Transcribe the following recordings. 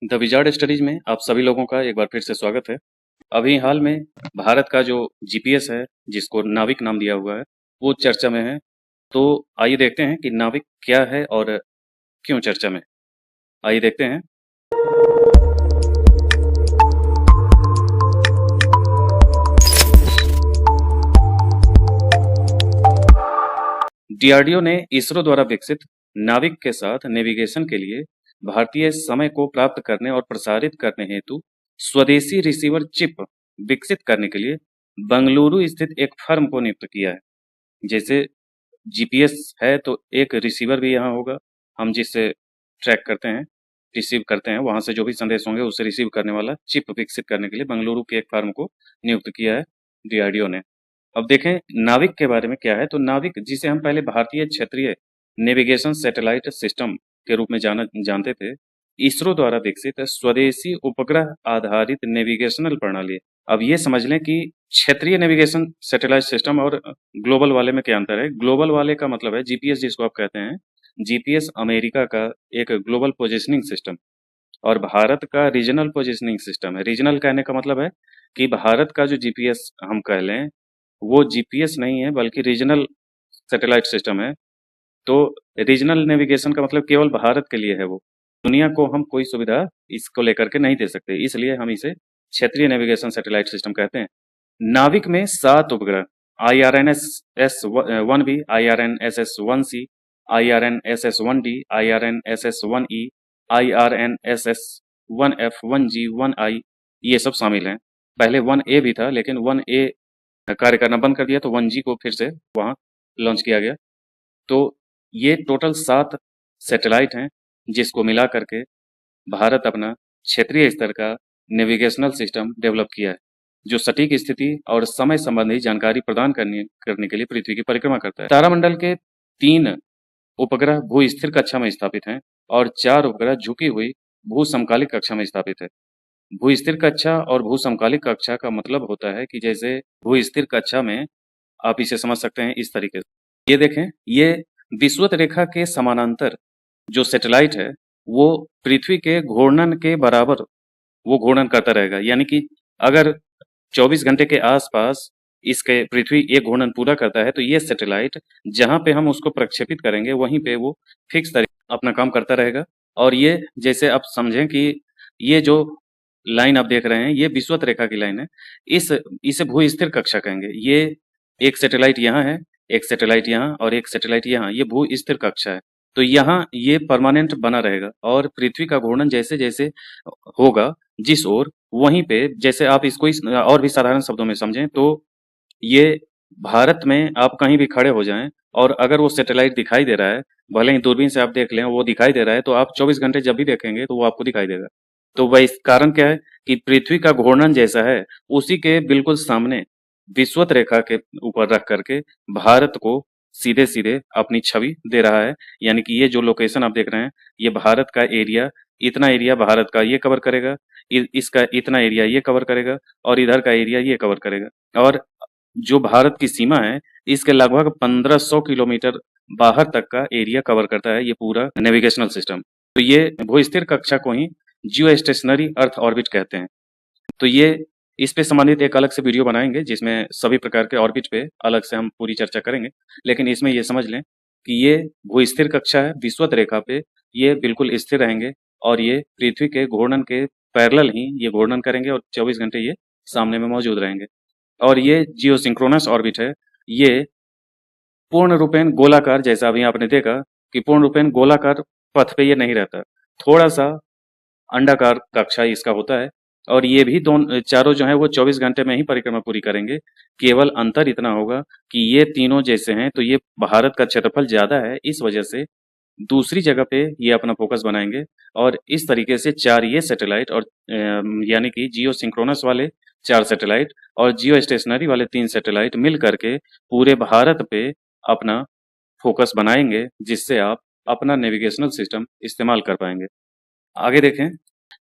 The wizard studies में आप सभी लोगों का एक बार फिर से स्वागत है। अभी हाल में भारत का जो जीपीएस है, जिसको नाविक नाम दिया हुआ है, वो चर्चा में है। तो आइए देखते हैं कि नाविक क्या है और क्यों चर्चा में है। आइए देखते हैं। डीआरडीओ ने इसरो द्वारा विकसित नाविक के साथ नेविगेशन के लिए भारतीय समय को प्राप्त करने और प्रसारित करने हेतु स्वदेशी रिसीवर चिप विकसित करने के लिए बंगलुरु स्थित एक फर्म को नियुक्त किया है। जैसे जीपीएस है तो एक रिसीवर भी यहाँ होगा, हम जिससे ट्रैक करते हैं, रिसीव करते हैं, वहाँ से जो भी संदेश होंगे उसे रिसीव करने वाला चिप विकसित करने के लिए बंगलुरु के एक फर्म को नियुक्त किया है डीआरडीओ ने। अब देखें नाविक के बारे में क्या है। तो नाविक, जिसे हम पहले भारतीय क्षेत्रीय नेविगेशन सैटेलाइट सिस्टम के रूप में जानते थे, इसरो द्वारा विकसित स्वदेशी उपग्रह आधारित नेविगेशनल प्रणाली है। अब ये समझ लें कि क्षेत्रीय नेविगेशन सैटेलाइट सिस्टम और ग्लोबल वाले में क्या अंतर है। ग्लोबल वाले का मतलब है जीपीएस, जिसको आप कहते हैं। जीपीएस अमेरिका का एक ग्लोबल पोजिशनिंग सिस्टम और भारत का रीजनल पोजिशनिंग सिस्टम है। रीजनल कहने का मतलब है कि भारत का जो जीपीएस हम कह लें, वो जीपीएस नहीं है बल्कि रीजनल सैटेलाइट सिस्टम है। तो रीजनल नेविगेशन का मतलब केवल भारत के लिए है। वो दुनिया को हम कोई सुविधा इसको लेकर के नहीं दे सकते, इसलिए हम इसे क्षेत्रीय नेविगेशन सैटेलाइट सिस्टम कहते हैं। नाविक में 7 उपग्रह IRNSS-1B, IRNSS-1C, IRNSS-1D, IRNSS-1E, IRNSS-1F, 1G, 1I, ये सब शामिल हैं। पहले 1A भी था, लेकिन 1A कार्य करना बंद कर दिया, तो 1G को फिर से वहाँ लॉन्च किया गया। तो ये टोटल 7 सैटेलाइट हैं, जिसको मिला करके भारत अपना क्षेत्रीय स्तर का नेविगेशनल सिस्टम डेवलप किया है, जो सटीक स्थिति और समय संबंधी जानकारी प्रदान करने के लिए पृथ्वी की परिक्रमा करता है। तारामंडल के 3 उपग्रह भू स्थिर कक्षा में स्थापित हैं और 4 उपग्रह झुकी हुई भू समकालिक कक्षा में स्थापित है। भू स्थिर कक्षा और भू समकालिक कक्षा का मतलब होता है कि जैसे भू स्थिर कक्षा में आप इसे समझ सकते हैं इस तरीके से। ये देखें, ये विषुवत रेखा के समानांतर जो सैटेलाइट है, वो पृथ्वी के घूर्णन के बराबर वो घूर्णन करता रहेगा। यानी कि अगर 24 घंटे के आसपास इसके पृथ्वी एक घूर्णन पूरा करता है, तो ये सैटेलाइट जहाँ पे हम उसको प्रक्षेपित करेंगे, वहीं पे वो फिक्स तरीके अपना काम करता रहेगा। और ये जैसे आप समझें कि ये जो लाइन आप देख रहे हैं, ये विषुवत रेखा की लाइन है। इसे भू स्थिर कक्षा कहेंगे। ये एक सैटेलाइट यहाँ है, एक सैटेलाइट यहाँ और एक सैटेलाइट यहाँ, ये भू स्थिर कक्षा है। तो यहाँ ये परमानेंट बना रहेगा और पृथ्वी का घूर्णन जैसे-जैसे होगा जिस ओर, वहीं पे जैसे आप इसको और भी साधारण शब्दों में समझें तो ये भारत में आप कहीं भी खड़े हो जाएँ और अगर वो सैटेलाइट दिखाई दे रहा है, भले ही दूरबीन से आप देख लें, वो दिखाई दे रहा है, तो आप 24 घंटे जब भी देखेंगे तो वो आपको दिखाई देगा। तो वह इस कारण क्या है कि पृथ्वी का घूर्णन जैसा है, उसी के बिल्कुल सामने विषुवत रेखा के ऊपर रख करके भारत को सीधे-सीधे अपनी छवि दे रहा है। यानी कि ये जो लोकेशन आप देख रहे हैं, ये भारत का एरिया, इतना एरिया भारत का ये कवर करेगा, इसका इतना एरिया ये कवर करेगा और इधर का एरिया ये कवर करेगा। और जो भारत की सीमा है, इसके लगभग 1500 किलोमीटर बाहर तक का एरिया कवर करता है ये पूरा नेविगेशनल सिस्टम। तो ये भू-स्थिर कक्षा को ही जियो स्टेशनरी अर्थ ऑर्बिट कहते हैं। तो ये इस पे संबंधित एक अलग से वीडियो बनाएंगे, जिसमें सभी प्रकार के ऑर्बिट पे अलग से हम पूरी चर्चा करेंगे। लेकिन इसमें ये समझ लें कि ये भू-स्थिर कक्षा है, विषुवत रेखा पे ये बिल्कुल स्थिर रहेंगे और ये पृथ्वी के घूर्णन के पैरेलल ही ये घूर्णन करेंगे और 24 घंटे ये सामने में मौजूद रहेंगे। और ये जियोसिंक्रोनस ऑर्बिट है। ये पूर्ण रूपेण गोलाकार, जैसा अभी आपने देखा कि पूर्ण रूपेण गोलाकार पथ पे ये नहीं रहता, थोड़ा-सा अंडाकार कक्षा इसका होता है। और ये भी चारों जो हैं वो 24 घंटे में ही परिक्रमा पूरी करेंगे। केवल अंतर इतना होगा कि ये तीनों जैसे हैं, तो ये भारत का क्षेत्रफल ज़्यादा है, इस वजह से दूसरी जगह पे ये अपना फ़ोकस बनाएँगे। और इस तरीके से 4 ये सैटेलाइट और यानी कि जियो सिंक्रोनस वाले 4 सैटेलाइट और जियो स्टेशनरी वाले 3 सैटेलाइट मिल करके पूरे भारत पे अपना फ़ोकस बनाएँगे, जिससे आप अपना नेविगेशनल सिस्टम इस्तेमाल कर पाएँगे। आगे देखें,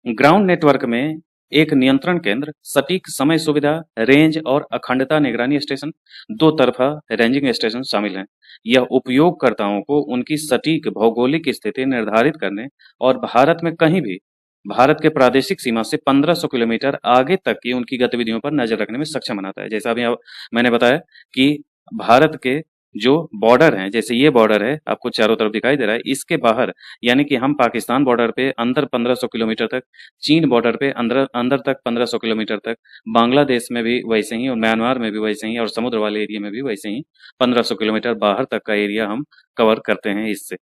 ग्राउंड नेटवर्क में एक नियंत्रण केंद्र, सटीक समय सुविधा, रेंज और अखंडता निगरानी स्टेशन, 2 तरफा रेंजिंग स्टेशन शामिल हैं। यह उपयोगकर्ताओं को उनकी सटीक भौगोलिक स्थिति निर्धारित करने और भारत में कहीं भी भारत के प्रादेशिक सीमा से 1500 किलोमीटर आगे तक की उनकी गतिविधियों पर नज़र रखने में सक्षम बनाता है। जैसा अभी मैंने बताया कि भारत के जो बॉर्डर हैं, जैसे ये बॉर्डर है, आपको चारों तरफ दिखाई दे रहा है, इसके बाहर यानी कि हम पाकिस्तान बॉर्डर पे अंदर 1500 किलोमीटर तक, चीन बॉर्डर पे अंदर अंदर तक 1500 किलोमीटर तक, बांग्लादेश में भी वैसे ही और म्यांमार में भी वैसे ही और समुद्र वाले एरिया में भी वैसे ही 1500 किलोमीटर बाहर तक का एरिया हम कवर करते हैं इससे।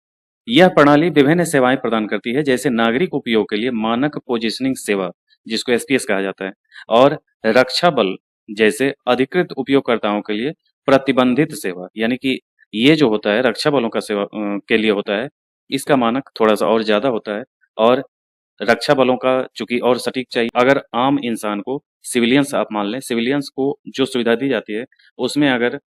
यह प्रणाली विभिन्न सेवाएं प्रदान करती है, जैसे नागरिक उपयोग के लिए मानक पोजिशनिंग सेवा, जिसको एसपीएस कहा जाता है, और रक्षा बल जैसे अधिकृत उपयोगकर्ताओं के लिए प्रतिबंधित सेवा, यानी कि ये जो होता है रक्षा बलों का सेवा के लिए होता है, इसका मानक थोड़ा-सा और ज़्यादा होता है। और रक्षा बलों का चूँकि और सटीक चाहिए, अगर आम इंसान को, सिविलियंस आप मान लें, सिविलियंस को जो सुविधा दी जाती है, उसमें अगर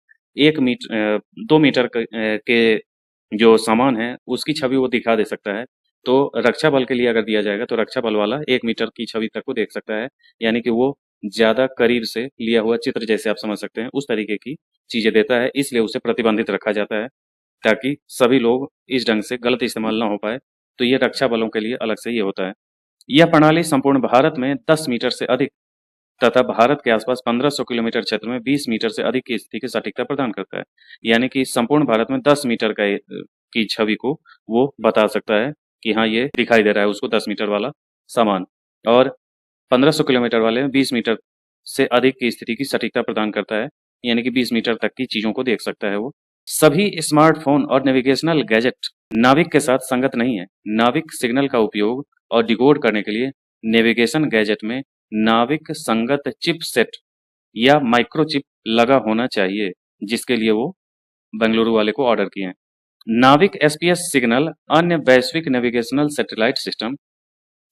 2 मीटर के जो सामान है, उसकी छवि वो दिखा दे सकता है। तो रक्षा बल के लिए अगर दिया जाएगा, तो रक्षा बल वाला 1 मीटर की छवि तक को देख सकता है। यानी कि वो ज़्यादा करीब से लिया हुआ चित्र जैसे आप समझ सकते हैं, उस तरीके की चीज़ें देता है, इसलिए उसे प्रतिबंधित रखा जाता है, ताकि सभी लोग इस ढंग से गलत इस्तेमाल ना हो पाए। तो ये रक्षा बलों के लिए अलग से ये होता है। यह प्रणाली संपूर्ण भारत में 10 मीटर से अधिक तथा भारत के आसपास 1500 किलोमीटर क्षेत्र में 20 मीटर से अधिक की स्थिति की सटीकता प्रदान करता है। यानी कि संपूर्ण भारत में 10 मीटर की छवि को वो बता सकता है कि हाँ, ये दिखाई दे रहा है उसको 10 मीटर वाला सामान, और 1500 किलोमीटर वाले में 20 मीटर से अधिक की स्थिति की सटीकता प्रदान करता है, यानी कि 20 मीटर तक की चीज़ों को देख सकता है वो। सभी स्मार्टफ़ोन और नेविगेशनल गैजेट नाविक के साथ संगत नहीं है। नाविक सिग्नल का उपयोग और डिकोड करने के लिए नेविगेशन गैजेट में नाविक संगत चिपसेट या माइक्रोचिप लगा होना चाहिए, जिसके लिए वो बेंगलुरु वाले को ऑर्डर किए हैं। नाविक एसपीएस सिग्नल अन्य वैश्विक नेविगेशनल सैटेलाइट सिस्टम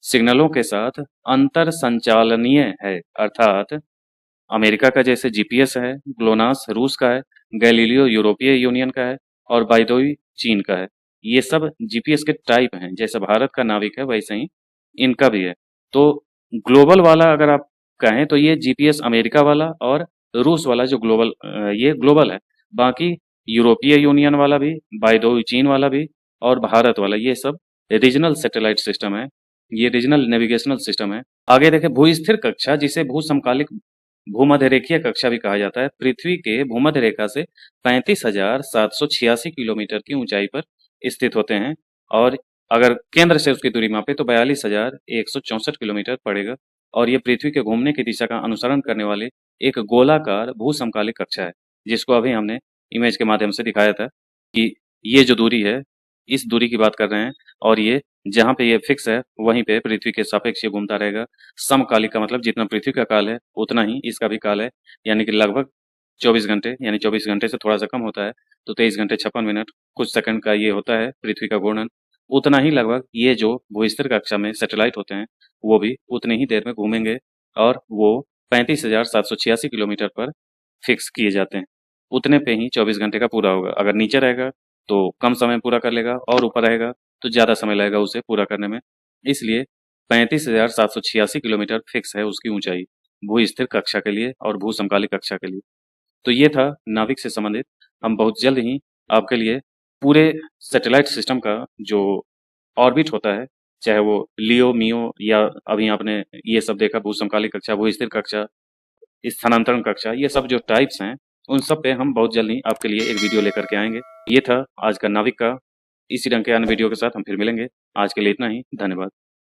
सिग्नलों के साथ अंतर संचालनीय है, अर्थात अमेरिका का जैसे जीपीएस है, ग्लोनास रूस का है, गैलीलियो यूरोपीय यूनियन का है और बाइदोई चीन का है। ये सब जीपीएस के टाइप हैं, जैसे भारत का नाविक है वैसे ही इनका भी है। तो ग्लोबल वाला अगर आप कहें तो ये जीपीएस अमेरिका वाला और रूस वाला जो ये ग्लोबल है। बाकी यूरोपीय यूनियन वाला भी, बाइदोई चीन वाला भी और भारत वाला, ये सब रीजनल सैटेलाइट सिस्टम है। ये रीजनल नेविगेशनल सिस्टम है। आगे देखें भू-स्थिर कक्षा, जिसे भू-समकालिक भूमध्यरेखीय कक्षा भी कहा जाता है, पृथ्वी के भूमध्य रेखा से 35,786 किलोमीटर की ऊंचाई पर स्थित होते हैं, और अगर केंद्र से उसकी दूरी मापे तो 42,164 किलोमीटर पड़ेगा, और ये पृथ्वी के घूमने की दिशा का अनुसरण करने वाले एक गोलाकार भू-समकालिक कक्षा है, जिसको अभी हमने इमेज के माध्यम से दिखाया था कि ये जो दूरी है, इस दूरी की बात कर रहे हैं, और ये जहाँ पे ये फिक्स है, वहीं पे पृथ्वी के सापेक्ष ये घूमता रहेगा। समकालिक का मतलब जितना पृथ्वी का काल है, उतना ही इसका भी काल है, यानी कि लगभग 24 घंटे, यानी 24 घंटे से थोड़ा-सा कम होता है, तो 23 घंटे 56 मिनट कुछ सेकंड का ये होता है पृथ्वी का घूर्णन। उतना ही लगभग ये जो भू-स्थिर कक्षा में सैटेलाइट होते हैं, वो भी उतनी ही देर में घूमेंगे, और वो 35,786 किलोमीटर पर फिक्स किए जाते हैं। उतने पे ही 24 घंटे का पूरा होगा। अगर नीचे रहेगा, तो कम समय में पूरा कर लेगा, और ऊपर रहेगा तो ज़्यादा समय लगेगा उसे पूरा करने में। इसलिए 35,786 किलोमीटर फिक्स है उसकी ऊंचाई, भू-स्थिर कक्षा के लिए और भू-समकालिक कक्षा के लिए। तो ये था नाविक से संबंधित। हम बहुत जल्द ही आपके लिए पूरे सैटेलाइट सिस्टम का जो ऑर्बिट होता है, चाहे वो लियो, मियो या अभी आपने ये सब देखा, भू-समकालिक कक्षा, भू-स्थिर कक्षा, स्थानांतरण कक्षा, ये सब जो टाइप्स हैं, उन सब पे हम बहुत जल्द ही आपके लिए एक वीडियो लेकर के आएँगे। ये था आज का नाविक का। इसी ढंग के अन्य वीडियो के साथ हम फिर मिलेंगे। आज के लिए इतना ही। धन्यवाद।